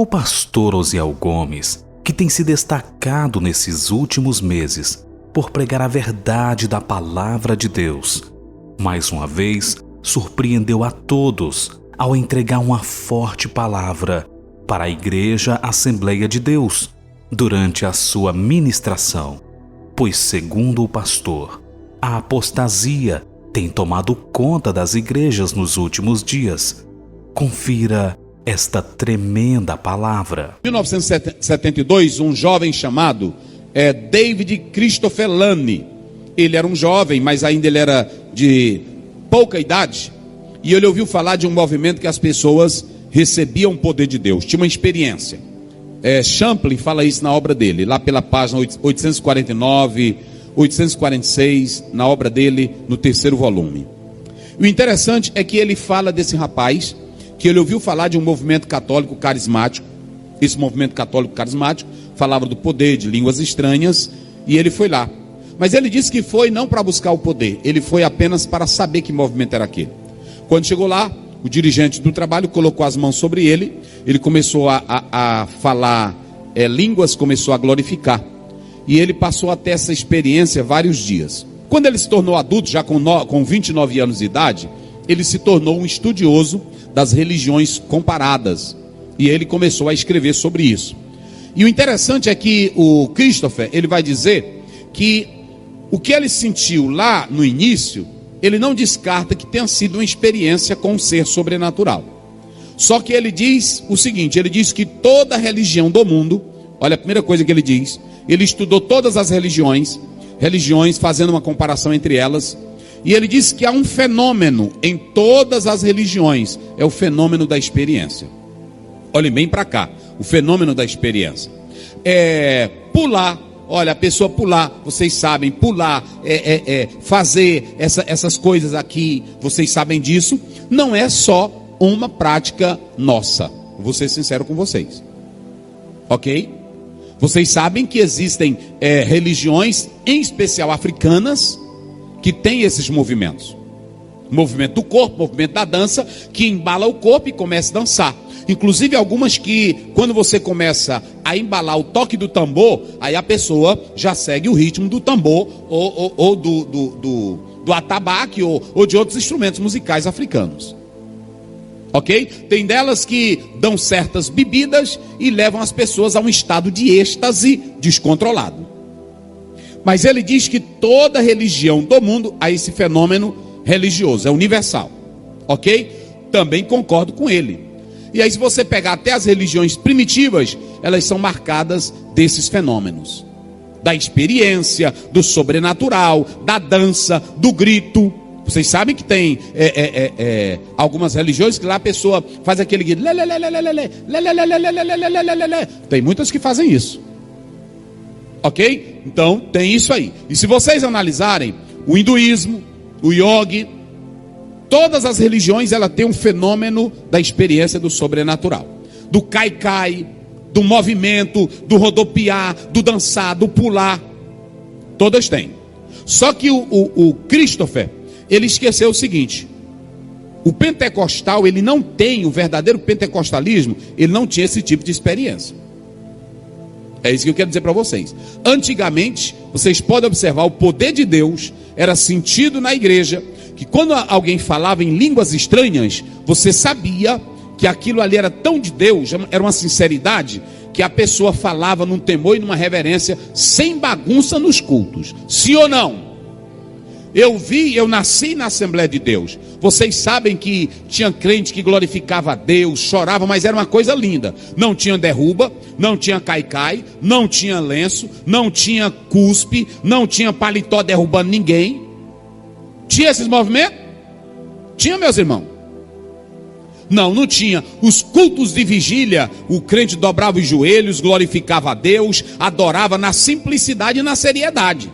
O pastor Osiel Gomes, que tem se destacado nesses últimos meses por pregar a verdade da palavra de Deus, mais uma vez surpreendeu a todos ao entregar uma forte palavra para a Igreja Assembleia de Deus durante a sua ministração, pois, segundo o pastor, a apostasia tem tomado conta das igrejas nos últimos dias. Confira esta tremenda palavra. Em 1972, um jovem chamado David Christopher Lane, ele era um jovem, mas ainda ele era de pouca idade, e ele ouviu falar de um movimento que as pessoas recebiam o poder de Deus, tinha uma experiência. Champlin fala isso na obra dele, lá pela página 849, 846, na obra dele, no 3º volume. O interessante é que ele fala desse rapaz, que ele ouviu falar de um movimento católico carismático. Esse movimento católico carismático falava do poder de línguas estranhas, e ele foi lá. Mas ele disse que foi não para buscar o poder, ele foi apenas para saber que movimento era aquele. Quando chegou lá, o dirigente do trabalho colocou as mãos sobre ele, ele começou a falar línguas, começou a glorificar. E ele passou a ter essa experiência vários dias. Quando ele se tornou adulto, já com 29 anos de idade, ele se tornou um estudioso das religiões comparadas. E ele começou a escrever sobre isso. E o interessante é que o Christopher, ele vai dizer que o que ele sentiu lá no início, ele não descarta que tenha sido uma experiência com um ser sobrenatural. Só que ele diz o seguinte, ele diz que toda religião do mundo, olha a primeira coisa que ele diz, ele estudou todas as religiões fazendo uma comparação entre elas, e ele diz que há um fenômeno em todas as religiões, é o fenômeno da experiência. Olhem bem para cá, o fenômeno da experiência. Pular, olha, a pessoa pular, vocês sabem, pular, fazer essas coisas aqui, vocês sabem disso, não é só uma prática nossa, vou ser sincero com vocês, ok? Vocês sabem que existem religiões, em especial africanas, que têm esses movimentos. Movimento do corpo, movimento da dança, que embala o corpo e começa a dançar. Inclusive algumas que, quando você começa a embalar o toque do tambor, aí a pessoa já segue o ritmo do tambor, ou do atabaque, ou de outros instrumentos musicais africanos. Ok? Tem delas que dão certas bebidas e levam as pessoas a um estado de êxtase descontrolado. Mas ele diz que toda religião do mundo há esse fenômeno religioso, é universal. Ok? Também concordo com ele. E aí, se você pegar até as religiões primitivas, elas são marcadas desses fenômenos. Da experiência, do sobrenatural, da dança, do grito. Vocês sabem que tem algumas religiões que lá a pessoa faz aquele grito. Tem muitas que fazem isso. Ok? Então, tem isso aí. E se vocês analisarem o hinduísmo, o yoga, todas as religiões, ela tem um fenômeno da experiência do sobrenatural. Do cai-cai, do movimento, do rodopiar, do dançar, do pular. Todas têm. Só que o Christopher, ele esqueceu o seguinte. O pentecostal, ele não tem, o verdadeiro pentecostalismo, ele não tinha esse tipo de experiência. É isso que eu quero dizer para vocês. Antigamente, vocês podem observar, o poder de Deus era sentido na igreja, que quando alguém falava em línguas estranhas, você sabia que aquilo ali era tão de Deus, era uma sinceridade, que a pessoa falava num temor e numa reverência, sem bagunça nos cultos. Sim ou não? Eu nasci na Assembleia de Deus. Vocês sabem que tinha crente que glorificava a Deus, chorava, mas era uma coisa linda. Não tinha derruba, não tinha cai-cai, não tinha lenço, não tinha cuspe, não tinha paletó derrubando ninguém. Tinha esses movimentos? Tinha, meus irmãos? Não tinha. Os cultos de vigília, o crente dobrava os joelhos, glorificava a Deus, adorava na simplicidade e na seriedade.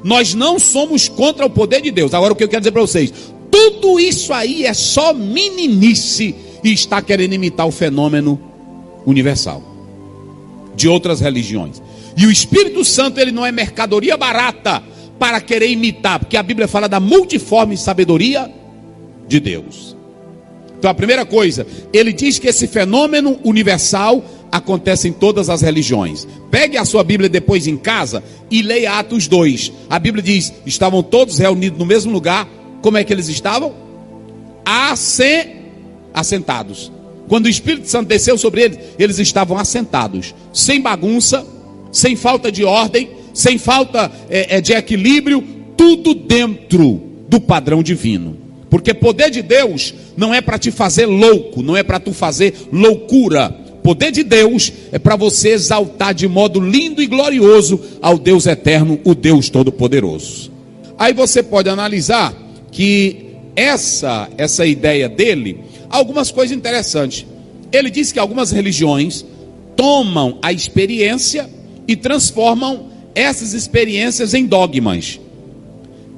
Nós não somos contra o poder de Deus. Agora o que eu quero dizer para vocês, tudo isso aí é só meninice e está querendo imitar o fenômeno universal de outras religiões. E o Espírito Santo, ele não é mercadoria barata para querer imitar, porque a Bíblia fala da multiforme sabedoria de Deus. Então a primeira coisa, ele diz que esse fenômeno universal acontece em todas as religiões. Pegue a sua Bíblia depois em casa e leia Atos 2. A Bíblia diz, estavam todos reunidos no mesmo lugar. Como é que eles estavam? Assentados. Quando o Espírito Santo desceu sobre eles, eles estavam assentados, sem bagunça, sem falta de ordem, sem falta de equilíbrio, tudo dentro do padrão divino. Porque poder de Deus não é para te fazer louco, não é para tu fazer loucura. Poder de Deus é para você exaltar de modo lindo e glorioso ao Deus eterno, o Deus todo-poderoso. Aí você pode analisar que essa ideia dele, algumas coisas interessantes. Ele diz que algumas religiões tomam a experiência e transformam essas experiências em dogmas.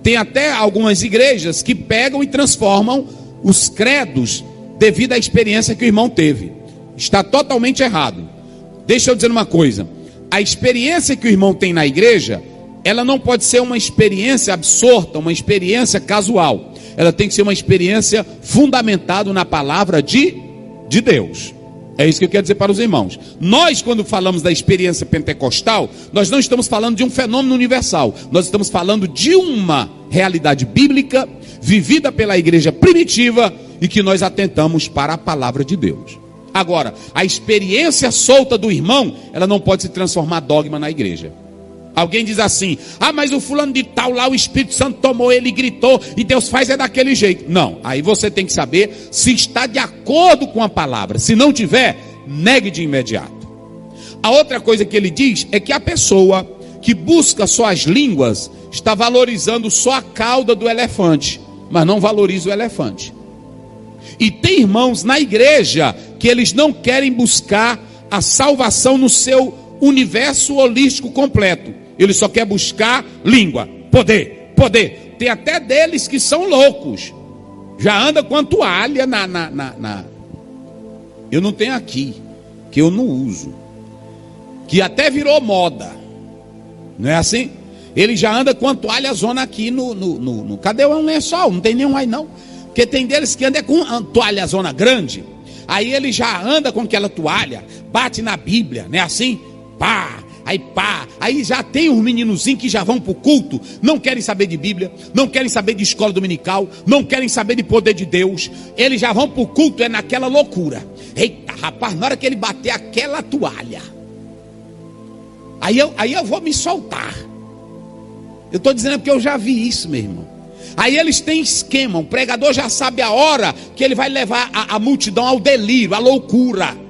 Tem até algumas igrejas que pegam e transformam os credos devido à experiência que o irmão teve. Está totalmente errado. Deixa eu dizer uma coisa. A experiência que o irmão tem na igreja, ela não pode ser uma experiência absorta, uma experiência casual. Ela tem que ser uma experiência fundamentada na palavra de Deus. É isso que eu quero dizer para os irmãos. Nós, quando falamos da experiência pentecostal, nós não estamos falando de um fenômeno universal. Nós estamos falando de uma realidade bíblica, vivida pela igreja primitiva, e que nós atentamos para a palavra de Deus. Agora, a experiência solta do irmão, ela não pode se transformar dogma na igreja. Alguém diz assim, mas o fulano de tal lá, o Espírito Santo tomou ele e gritou, e Deus faz daquele jeito. Não, aí você tem que saber se está de acordo com a palavra. Se não tiver, negue de imediato. A outra coisa que ele diz é que a pessoa que busca só as línguas está valorizando só a cauda do elefante, mas não valoriza o elefante. E tem irmãos na igreja que eles não querem buscar a salvação no seu universo holístico completo. Ele só quer buscar língua, poder. Tem até deles que são loucos. Já anda com a toalha Eu não tenho aqui, que eu não uso. Que até virou moda. Não é assim? Ele já anda com a toalha zona aqui no cadê o lençol? Não tem nenhum aí não. Porque tem deles que andam com a toalha zona grande. Aí ele já anda com aquela toalha, bate na Bíblia, não é assim? Aí já tem uns meninozinhos que já vão para o culto, não querem saber de Bíblia, não querem saber de escola dominical, não querem saber de poder de Deus, eles já vão para o culto, é naquela loucura. Eita rapaz, na hora que ele bater aquela toalha, aí eu vou me soltar. Eu estou dizendo porque eu já vi isso, meu irmão. Aí eles têm esquema, o pregador já sabe a hora que ele vai levar a multidão ao delírio, à loucura.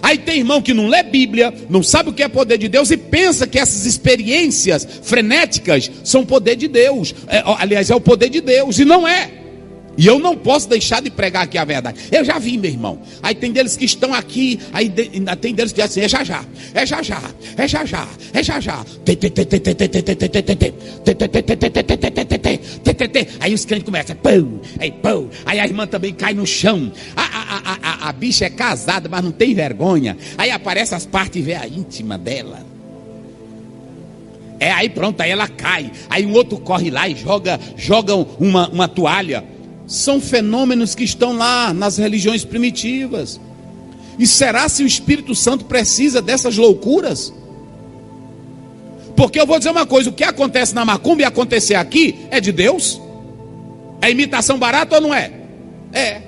Aí tem irmão que não lê Bíblia, não sabe o que é poder de Deus e pensa que essas experiências frenéticas são poder de Deus. Aliás, é o poder de Deus, e não é. E eu não posso deixar de pregar aqui a verdade. Eu já vi, meu irmão. Aí tem deles que estão aqui, aí tem deles que dizem assim, é já já. Aí os crentes começam, pão. Aí a irmã também cai no chão. A bicha é casada, mas não tem vergonha. Aí aparece as partes íntimas dela. Aí pronto, aí ela cai. Aí um outro corre lá e joga uma toalha. São fenômenos que estão lá nas religiões primitivas. E será se o Espírito Santo precisa dessas loucuras? Porque eu vou dizer uma coisa, o que acontece na macumba e acontecer aqui é de Deus? É imitação barata ou não é? É.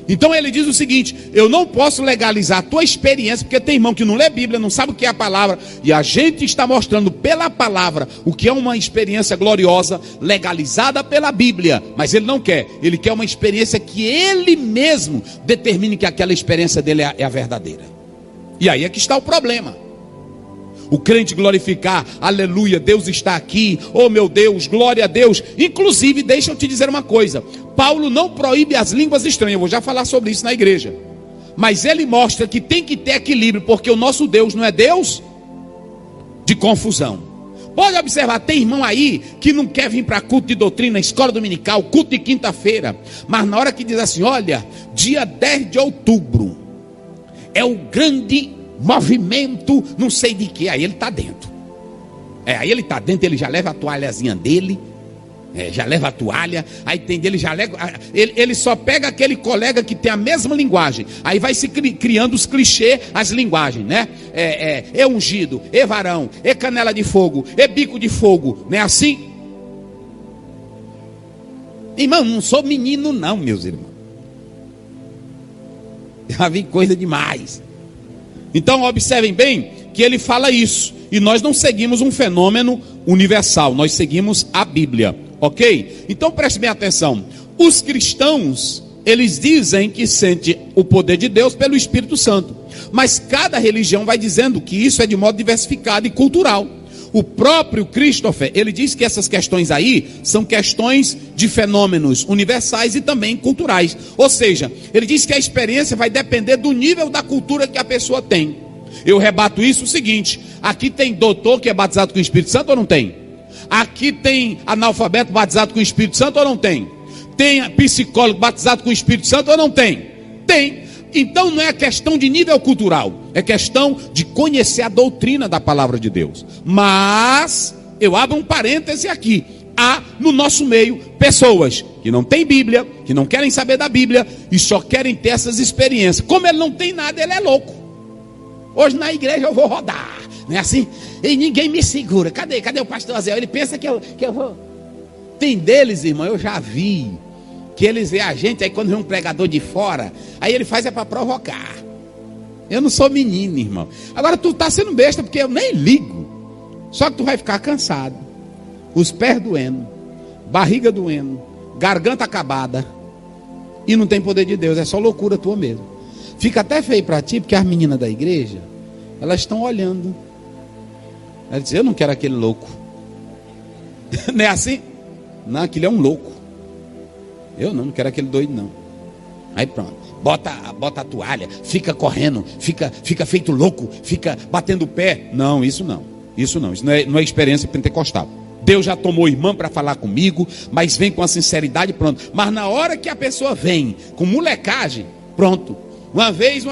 Então ele diz o seguinte, eu não posso legalizar a tua experiência, porque tem irmão que não lê Bíblia, não sabe o que é a palavra, e a gente está mostrando pela palavra o que é uma experiência gloriosa, legalizada pela Bíblia, mas ele não quer, ele quer uma experiência que ele mesmo determine que aquela experiência dele é a verdadeira. E aí é que está o problema. O crente glorificar, aleluia, Deus está aqui, oh meu Deus, glória a Deus. Inclusive, deixa eu te dizer uma coisa, Paulo não proíbe as línguas estranhas, eu vou já falar sobre isso na igreja. Mas ele mostra que tem que ter equilíbrio, porque o nosso Deus não é Deus de confusão. Pode observar, tem irmão aí que não quer vir para culto de doutrina, escola dominical, culto de quinta-feira, mas na hora que diz assim, olha, dia 10 de outubro, é o grande movimento, não sei de que, aí ele está dentro. Aí ele está dentro, ele já leva a toalhazinha dele, Já leva a toalha, aí tem dele, já leva, ele só pega aquele colega que tem a mesma linguagem, aí vai se criando os clichês, as linguagens, né? É ungido, é varão, é canela de fogo, é bico de fogo, não é assim? Irmão, não sou menino não, meus irmãos. Já vi coisa demais. Então observem bem que ele fala isso, e nós não seguimos um fenômeno universal, nós seguimos a Bíblia. Ok? Então preste bem atenção. Os cristãos, eles dizem que sente o poder de Deus pelo Espírito Santo. Mas cada religião vai dizendo que isso é de modo diversificado e cultural. O próprio Christopher, ele diz que essas questões aí são questões de fenômenos universais e também culturais. Ou seja, ele diz que a experiência vai depender do nível da cultura que a pessoa tem. Eu rebato isso o seguinte: aqui tem doutor que é batizado com o Espírito Santo ou não tem? Aqui tem analfabeto batizado com o Espírito Santo ou não tem? Tem psicólogo batizado com o Espírito Santo ou não tem? Tem. Então não é questão de nível cultural, é questão de conhecer a doutrina da palavra de Deus. Mas eu abro um parêntese aqui: há no nosso meio pessoas que não têm Bíblia, que não querem saber da Bíblia e só querem ter essas experiências. Como ele não tem nada, ele é louco. Hoje na igreja eu vou rodar, não é assim? E ninguém me segura. Cadê o pastor Zé? Ele pensa que eu vou. Tem deles, irmão, eu já vi, que eles veem a gente, aí quando vem um pregador de fora, aí ele faz para provocar. Eu não sou menino, irmão. Agora tu tá sendo besta, porque eu nem ligo. Só que tu vai ficar cansado, os pés doendo, barriga doendo, garganta acabada, e não tem poder de Deus, é só loucura tua mesmo. Fica até feio para ti, porque as meninas da igreja, elas estão olhando. Elas dizem: eu não quero aquele louco. Não é assim? Não, aquele é um louco. Eu não quero aquele doido não. Aí pronto, bota a toalha, fica correndo, fica feito louco, fica batendo o pé. Não, isso não. Isso não é experiência pentecostal. Deus já tomou irmã para falar comigo, mas vem com a sinceridade, pronto. Mas na hora que a pessoa vem com molecagem, pronto. Uma vez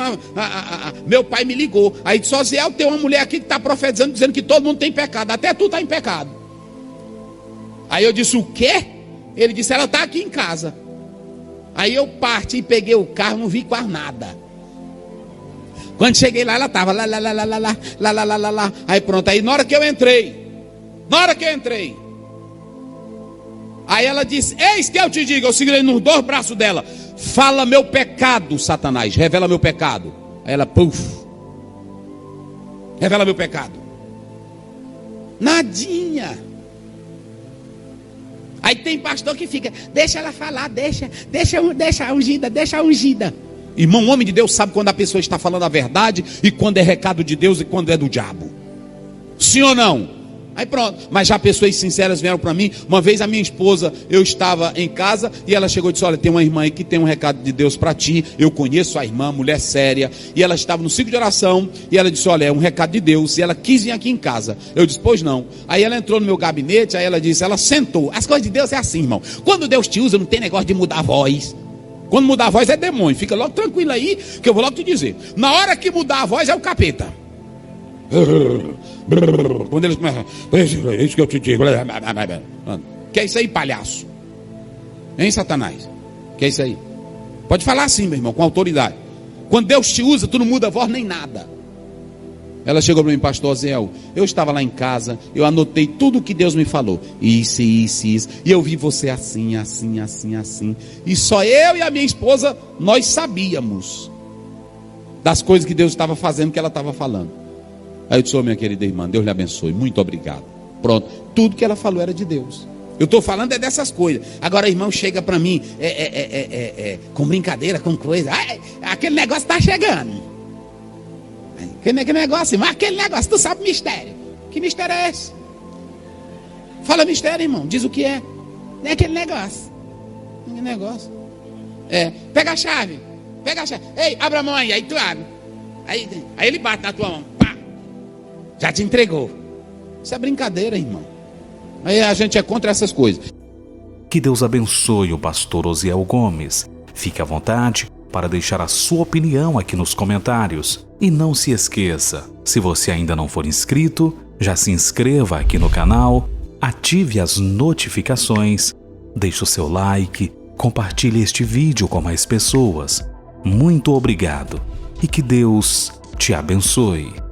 meu pai me ligou, aí disse: ó Zé, tem uma mulher aqui que está profetizando, dizendo que todo mundo tem pecado, até tu está em pecado. Aí eu disse: o quê? Ele disse: ela está aqui em casa. Aí eu parti e peguei o carro, não vi quase nada. Quando cheguei lá, ela estava lá. Aí pronto, aí na hora que eu entrei, aí ela disse: eis que eu te digo. Eu segurei nos dois braços dela: fala meu pecado, Satanás, revela meu pecado. Aí ela, revela meu pecado. Nadinha. Aí tem pastor que fica: deixa ela falar, deixa a ungida. Irmão, o homem de Deus sabe quando a pessoa está falando a verdade e quando é recado de Deus e quando é do diabo. Sim ou não? Aí pronto, mas já pessoas sinceras vieram para mim. Uma vez a minha esposa, eu estava em casa e ela chegou e disse: olha, tem uma irmã aí que tem um recado de Deus para ti. Eu conheço a irmã, mulher séria, e ela estava no ciclo de oração e ela disse: olha, é um recado de Deus, e ela quis vir aqui em casa. Eu disse: pois não. Aí ela entrou no meu gabinete, aí ela disse, ela sentou. As coisas de Deus é assim, irmão. Quando Deus te usa, não tem negócio de mudar a voz. Quando mudar a voz é demônio. Fica logo tranquilo aí, que eu vou logo te dizer. Na hora que mudar a voz é o capeta. Quando eles começam: é isso que eu te digo. Que é isso aí, palhaço? Hein, Satanás? Que é isso aí? Pode falar assim, meu irmão, com autoridade. Quando Deus te usa, tu não muda a voz nem nada. Ela chegou para mim: pastor Zéu, eu estava lá em casa, eu anotei tudo o que Deus me falou. Isso. E eu vi você assim. E só eu e a minha esposa, nós sabíamos das coisas que Deus estava fazendo, que ela estava falando. Aí eu disse: minha querida irmã, Deus lhe abençoe, muito obrigado. Pronto, tudo que ela falou era de Deus. Eu estou falando dessas coisas. Agora o irmão chega para mim com brincadeira, com coisa. Aquele negócio está chegando. Aquele negócio, mas aquele negócio, tu sabe mistério. Que mistério é esse? Fala mistério, irmão, diz o que é. É aquele negócio. Que negócio? Pega a chave. Ei, abre a mão aí tu abre. Aí ele bate na tua mão. Pá. Já te entregou. Isso é brincadeira, irmão. Aí a gente é contra essas coisas. Que Deus abençoe o pastor Osiel Gomes. Fique à vontade para deixar a sua opinião aqui nos comentários. E não se esqueça, se você ainda não for inscrito, já se inscreva aqui no canal, ative as notificações, deixe o seu like, compartilhe este vídeo com mais pessoas. Muito obrigado e que Deus te abençoe.